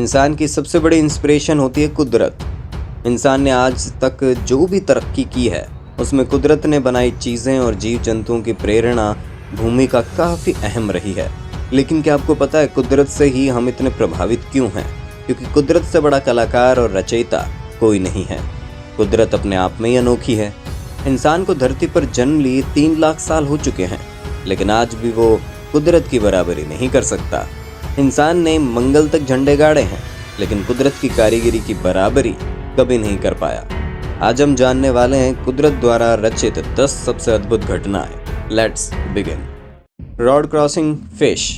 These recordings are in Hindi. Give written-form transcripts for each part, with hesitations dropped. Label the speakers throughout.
Speaker 1: इंसान की सबसे बड़ी इंस्पिरेशन होती है कुदरत। इंसान ने आज तक जो भी तरक्की की है उसमें कुदरत ने बनाई चीज़ें और जीव जंतुओं की प्रेरणा भूमिका काफ़ी अहम रही है। लेकिन क्या आपको पता है कुदरत से ही हम इतने प्रभावित क्यों हैं? क्योंकि कुदरत से बड़ा कलाकार और रचयिता कोई नहीं है। कुदरत अपने आप में ही अनोखी है। इंसान को धरती पर जन्म लिए 3 लाख साल हो चुके हैं, लेकिन आज भी वो कुदरत की बराबरी नहीं कर सकता। इंसान ने मंगल तक झंडे गाड़े हैं, लेकिन कुदरत की कारीगरी की बराबरी कभी नहीं कर पाया। आज हम जानने वाले हैं कुदरत द्वारा रचित 10 सबसे अद्भुत घटनाएं। Let's begin. Rod crossing fish.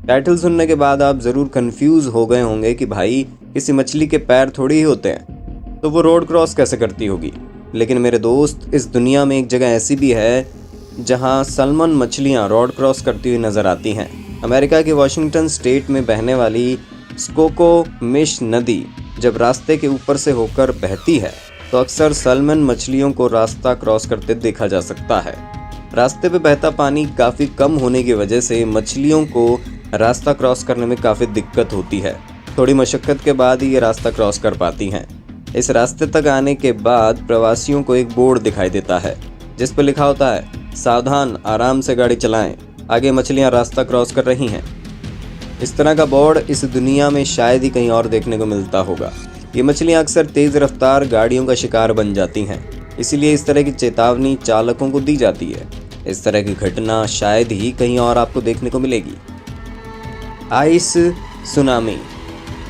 Speaker 1: Title सुनने के बाद आप जरूर कंफ्यूज हो गए होंगे कि भाई किसी मछली के पैर थोड़ी ही होते हैं, तो वो रोड क्रॉस कैसे करती होगी। लेकिन मेरे दोस्त, इस दुनिया में एक जगह ऐसी भी है जहां सल्मन मछलियां रोड क्रॉस करती हुई नजर आती हैं। अमेरिका के वॉशिंगटन स्टेट में बहने वाली स्कोकोमिश नदी जब रास्ते के ऊपर से होकर बहती है तो अक्सर सल्मन मछलियों को रास्ता क्रॉस करते देखा जा सकता है। रास्ते पे बहता पानी काफ़ी कम होने की वजह से मछलियों को रास्ता क्रॉस करने में काफ़ी दिक्कत होती है। थोड़ी मशक्क़त के बाद ही ये रास्ता क्रॉस कर पाती हैं। इस रास्ते तक आने के बाद प्रवासियों को एक बोर्ड दिखाई देता है जिस पर लिखा होता है, सावधान, आराम से गाड़ी चलाएं, आगे मछलियां रास्ता क्रॉस कर रही हैं। इस तरह का बोर्ड इस दुनिया में शायद ही कहीं और देखने को मिलता होगा। ये मछलियां अक्सर तेज़ रफ्तार गाड़ियों का शिकार बन जाती हैं, इसीलिए इस तरह की चेतावनी चालकों को दी जाती है। इस तरह की घटना शायद ही कहीं और आपको देखने को मिलेगी। Ice tsunami.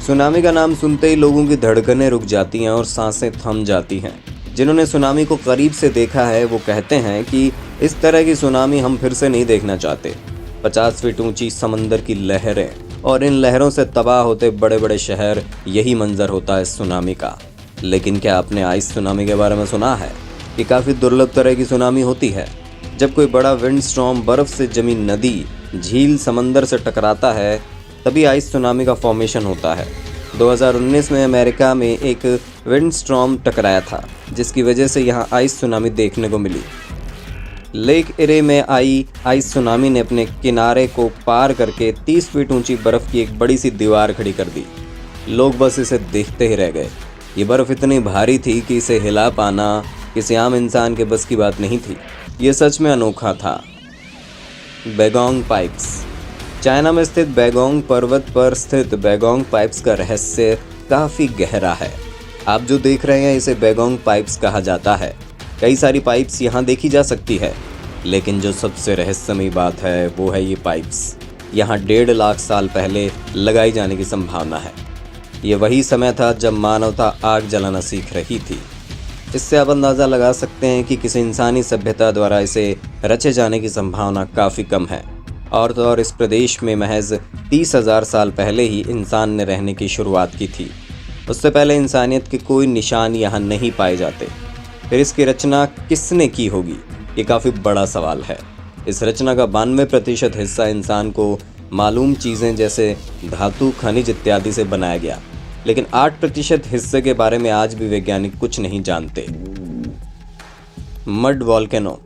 Speaker 1: सुनामी का नाम सुनते ही लोगों की धड़कनें रुक जाती हैं और सांसें थम जाती हैं। जिन्होंने सुनामी को करीब से देखा है वो कहते हैं कि इस तरह की सुनामी हम फिर से नहीं देखना चाहते। 50 फीट ऊंची समंदर की लहरें और इन लहरों से तबाह होते बड़े बड़े शहर, यही मंजर होता है सुनामी का। लेकिन क्या आपने आइस सुनामी के बारे में सुना है? ये काफ़ी दुर्लभ तरह की सुनामी होती है। जब कोई बड़ा विंड स्टॉर्म, बर्फ़ से जमी नदी, झील, समंदर से टकराता है तभी आइस सुनामी का फॉर्मेशन होता है। 2019 में अमेरिका में एक विंड स्टॉर्म टकराया था जिसकी वजह से यहाँ आइस सुनामी देखने को मिली। लेक एरे में आई आइस सुनामी ने अपने किनारे को पार करके 30 फीट ऊंची बर्फ़ की एक बड़ी सी दीवार खड़ी कर दी। लोग बस इसे देखते ही रह गए। ये बर्फ़ इतनी भारी थी कि इसे हिला पाना किसी आम इंसान के बस की बात नहीं थी। ये सच में अनोखा था। बैगोंग पाइप्स। चाइना में स्थित बैगोंग पर्वत पर स्थित बैगोंग पाइप्स का रहस्य काफ़ी गहरा है। आप जो देख रहे हैं इसे बैगोंग पाइप्स कहा जाता है। कई सारी पाइप्स यहाँ देखी जा सकती है, लेकिन जो सबसे रहस्यमयी बात है वो है ये पाइप्स यहाँ 1.5 लाख साल पहले लगाई जाने की संभावना है। ये वही समय था जब मानवता आग जलाना सीख रही थी। इससे आप अंदाज़ा लगा सकते हैं कि किसी इंसानी सभ्यता द्वारा इसे रचे जाने की संभावना काफ़ी कम है। और तो और इस प्रदेश में महज 30,000 साल पहले ही इंसान ने रहने की शुरुआत की थी। उससे पहले इंसानियत के कोई निशान यहाँ नहीं पाए जाते। फिर इसकी रचना किसने की होगी, ये काफ़ी बड़ा सवाल है। इस रचना का 92% हिस्सा इंसान को मालूम चीज़ें जैसे धातु, खनिज इत्यादि से बनाया गया, लेकिन 8% हिस्से के बारे में आज भी वैज्ञानिक कुछ नहीं जानते। Mud volcano.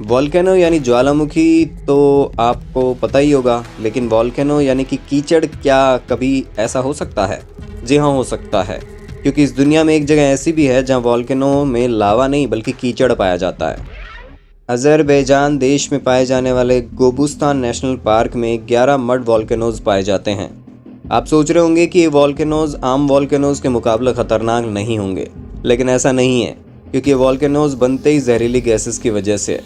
Speaker 1: वॉल्केनो यानी ज्वालामुखी तो आपको पता ही होगा, लेकिन वॉल्केनो यानी कि कीचड़, क्या कभी ऐसा हो सकता है? जी हाँ, हो सकता है, क्योंकि इस दुनिया में एक जगह ऐसी भी है जहाँ वॉल्केनो में लावा नहीं बल्कि कीचड़ पाया जाता है। अज़रबैजान देश में पाए जाने वाले गोबुस्तान नेशनल पार्क में 11 मड वॉल्केनोज पाए जाते हैं। आप सोच रहे होंगे कि ये वॉल्केनोज आम वॉल्केनोज के मुकाबले ख़तरनाक नहीं होंगे, लेकिन ऐसा नहीं है, क्योंकि ये वॉल्केनोज बनते ही जहरीली गैसेस की वजह से।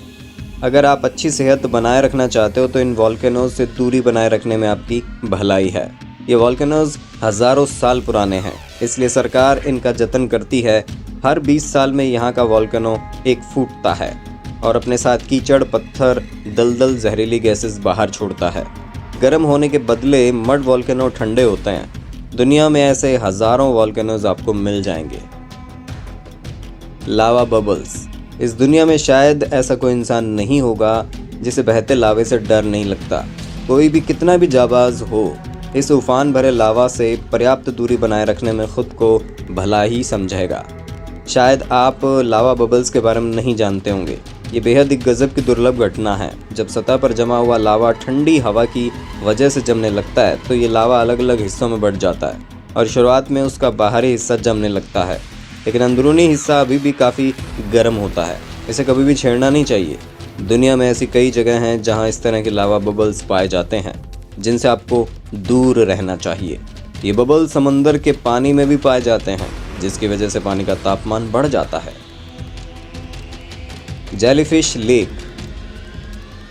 Speaker 1: अगर आप अच्छी सेहत बनाए रखना चाहते हो तो इन वॉल्केनोज से दूरी बनाए रखने में आपकी भलाई है। ये वॉल्केनोज हज़ारों साल पुराने हैं, इसलिए सरकार इनका जतन करती है। हर 20 साल में यहाँ का वॉल्केनो एक फूटता है और अपने साथ कीचड़, पत्थर, दलदल, जहरीली गैसेस बाहर छोड़ता है। गर्म होने के बदले मड वॉल्केनो ठंडे होते हैं। दुनिया में ऐसे हज़ारों वॉल्केनोज आपको मिल जाएंगे। लावा बबल्स। इस दुनिया में शायद ऐसा कोई इंसान नहीं होगा जिसे बहते लावे से डर नहीं लगता। कोई भी कितना भी जाबाज हो, इस उफान भरे लावा से पर्याप्त दूरी बनाए रखने में खुद को भला ही समझेगा। शायद आप लावा बबल्स के बारे में नहीं जानते होंगे। ये बेहद ही गजब की दुर्लभ घटना है। जब सतह पर जमा हुआ लावा ठंडी हवा की वजह से जमने लगता है तो ये लावा अलग अलग हिस्सों में बढ़ जाता है। और शुरुआत में उसका बाहरी हिस्सा जमने लगता है, लेकिन अंदरूनी हिस्सा अभी भी काफ़ी गर्म होता है। इसे कभी भी छेड़ना नहीं चाहिए। दुनिया में ऐसी कई जगह हैं जहां इस तरह के लावा बबल्स पाए जाते हैं, जिनसे आपको दूर रहना चाहिए। ये बबल समंदर के पानी में भी पाए जाते हैं, जिसकी वजह से पानी का तापमान बढ़ जाता है। Jellyfish lake.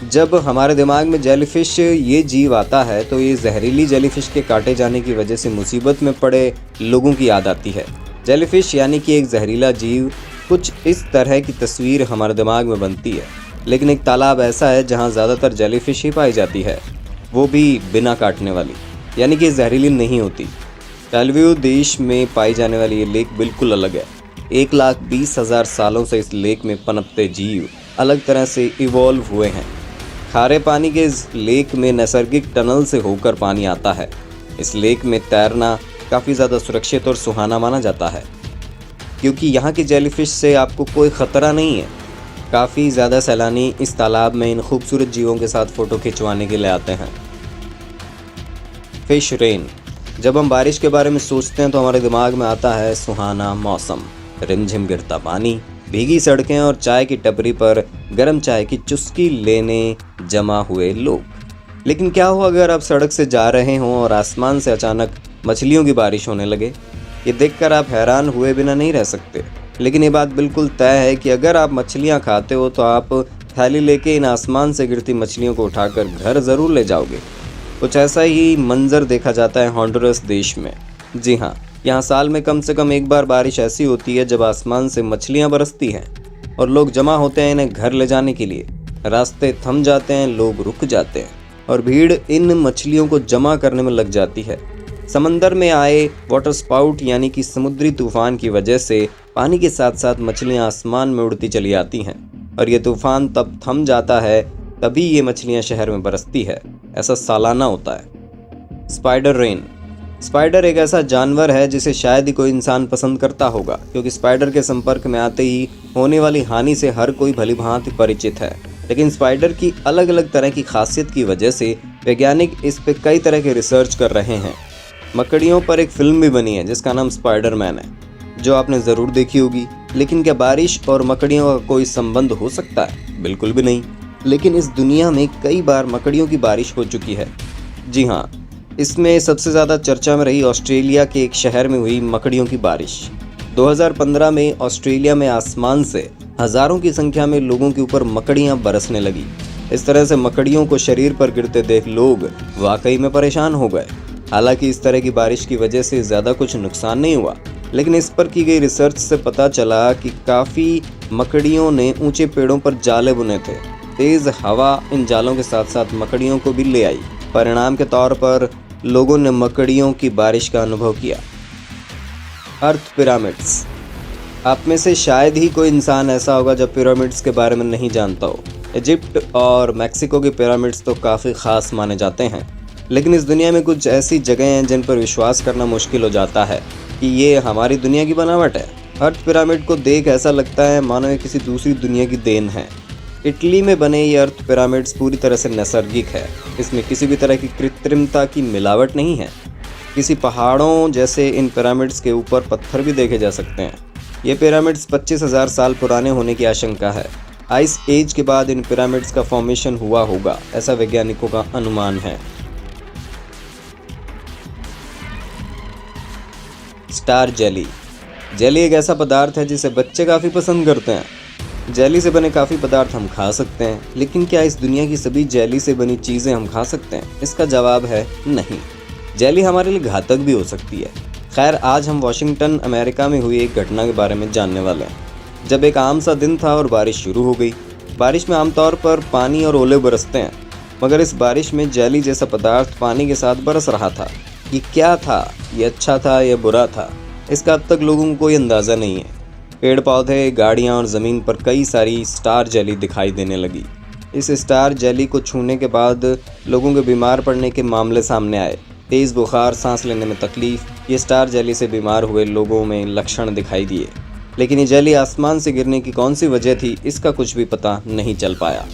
Speaker 1: जब हमारे दिमाग में जेलीफिश ये जीव आता है तो ये जहरीली जेलीफिश के काटे जाने की वजह से मुसीबत में पड़े लोगों की याद आती है। जेलीफिश यानी कि एक जहरीला जीव, कुछ इस तरह की तस्वीर हमारे दिमाग में बनती है। लेकिन एक तालाब ऐसा है जहाँ ज़्यादातर जेलीफिश ही पाई जाती है, वो भी बिना काटने वाली, यानी कि जहरीली नहीं होती। टालवियो देश में पाई जाने वाली ये लेक बिल्कुल अलग है। 1,20,000 सालों से इस लेक में पनपते जीव अलग तरह से इवॉल्व हुए हैं। खारे पानी के इस लेक में नैसर्गिक टनल से होकर पानी आता है। इस लेक में तैरना काफ़ी ज़्यादा सुरक्षित और सुहाना माना जाता है, क्योंकि यहाँ की जेलीफिश से आपको कोई ख़तरा नहीं है। काफ़ी ज़्यादा सैलानी इस तालाब में इन खूबसूरत जीवों के साथ फ़ोटो खिंचवाने के लिए आते हैं। Fish rain. जब हम बारिश के बारे में सोचते हैं तो हमारे दिमाग में आता है सुहाना मौसम, रिमझिम गिरता पानी, भीगी सड़कें और चाय की टपरी पर गर्म चाय की चुस्की लेने जमा हुए लोग। लेकिन क्या हो अगर आप सड़क से जा रहे हों और आसमान से अचानक मछलियों की बारिश होने लगे? ये देखकर आप हैरान हुए बिना नहीं रह सकते। लेकिन ये बात बिल्कुल तय है कि अगर आप मछलियाँ खाते हो तो आप थैली लेके इन आसमान से गिरती मछलियों को उठाकर घर ज़रूर ले जाओगे। कुछ ऐसा ही मंजर देखा जाता है हॉन्डुरस देश में। जी हाँ, यहाँ साल में कम से कम एक बार बारिश ऐसी होती है जब आसमान से मछलियाँ बरसती हैं और लोग जमा होते हैं इन्हें घर ले जाने के लिए। रास्ते थम जाते हैं, लोग रुक जाते हैं और भीड़ इन मछलियों को जमा करने में लग जाती है। समंदर में आए वाटर स्पाउट यानी कि समुद्री तूफान की वजह से पानी के साथ साथ मछलियाँ आसमान में उड़ती चली आती हैं और ये तूफान तब थम जाता है, तभी ये मछलियाँ शहर में बरसती है। ऐसा सालाना होता है। Spider rain. स्पाइडर एक ऐसा जानवर है जिसे शायद ही कोई इंसान पसंद करता होगा, क्योंकि स्पाइडर के संपर्क में आते ही होने वाली हानि से हर कोई भली भांति परिचित है। लेकिन स्पाइडर की अलग अलग तरह की खासियत की वजह से वैज्ञानिक इस पे कई तरह के रिसर्च कर रहे हैं। मकड़ियों पर एक फिल्म भी बनी है जिसका नाम स्पाइडरमैन है, जो आपने ज़रूर देखी होगी। लेकिन क्या बारिश और मकड़ियों का कोई संबंध हो सकता है? बिल्कुल भी नहीं। लेकिन इस दुनिया में कई बार मकड़ियों की बारिश हो चुकी है। जी हाँ, इसमें सबसे ज़्यादा चर्चा में रही ऑस्ट्रेलिया के एक शहर में हुई मकड़ियों की बारिश। 2015 में ऑस्ट्रेलिया में आसमान से हज़ारों की संख्या में लोगों के ऊपर मकड़ियाँ बरसने लगी। इस तरह से मकड़ियों को शरीर पर गिरते देख लोग वाकई में परेशान हो गए। हालांकि इस तरह की बारिश की वजह से ज़्यादा कुछ नुकसान नहीं हुआ, लेकिन इस पर की गई रिसर्च से पता चला कि काफ़ी मकड़ियों ने ऊंचे पेड़ों पर जाले बुने थे। तेज़ हवा इन जालों के साथ साथ मकड़ियों को भी ले आई। परिणाम के तौर पर लोगों ने मकड़ियों की बारिश का अनुभव किया। अर्थ पिरामिड्स। आप में से शायद ही कोई इंसान ऐसा होगा जो पिरामिड्स के बारे में नहीं जानता हो। इजिप्ट और मैक्सिको के पिरामिड्स तो काफ़ी ख़ास माने जाते हैं, लेकिन इस दुनिया में कुछ ऐसी जगह हैं जिन पर विश्वास करना मुश्किल हो जाता है कि ये हमारी दुनिया की बनावट है। अर्थ पिरामिड को देख ऐसा लगता है मानो ये किसी दूसरी दुनिया की देन है। इटली में बने ये अर्थ पिरामिड्स पूरी तरह से नैसर्गिक है। इसमें किसी भी तरह की कृत्रिमता की मिलावट नहीं है। किसी पहाड़ों जैसे इन पिरामिड्स के ऊपर पत्थर भी देखे जा सकते हैं। ये पिरामिड्स 25,000 साल पुराने होने की आशंका है। आइस एज के बाद इन पिरामिड्स का फॉर्मेशन हुआ होगा, ऐसा वैज्ञानिकों का अनुमान है। Star jelly. जेली एक ऐसा पदार्थ है जिसे बच्चे काफ़ी पसंद करते हैं। जेली से बने काफ़ी पदार्थ हम खा सकते हैं, लेकिन क्या इस दुनिया की सभी जेली से बनी चीज़ें हम खा सकते हैं? इसका जवाब है नहीं। जेली हमारे लिए घातक भी हो सकती है। खैर, आज हम वाशिंगटन अमेरिका में हुई एक घटना के बारे में जानने वाले हैं। जब एक आम सा दिन था और बारिश शुरू हो गई। बारिश में आमतौर पर पानी और ओले बरसते हैं, मगर इस बारिश में जेली जैसा पदार्थ पानी के साथ बरस रहा था। ये क्या था? ये अच्छा था या बुरा था? इसका अब तक लोगों को कोई अंदाज़ा नहीं है। पेड़ पौधे, गाड़ियाँ और ज़मीन पर कई सारी स्टार जेली दिखाई देने लगी। इस स्टार जेली को छूने के बाद लोगों के बीमार पड़ने के मामले सामने आए। तेज़ बुखार, सांस लेने में तकलीफ, ये स्टार जेली से बीमार हुए लोगों में लक्षण दिखाई दिए। लेकिन ये जेली आसमान से गिरने की कौन सी वजह थी, इसका कुछ भी पता नहीं चल पाया।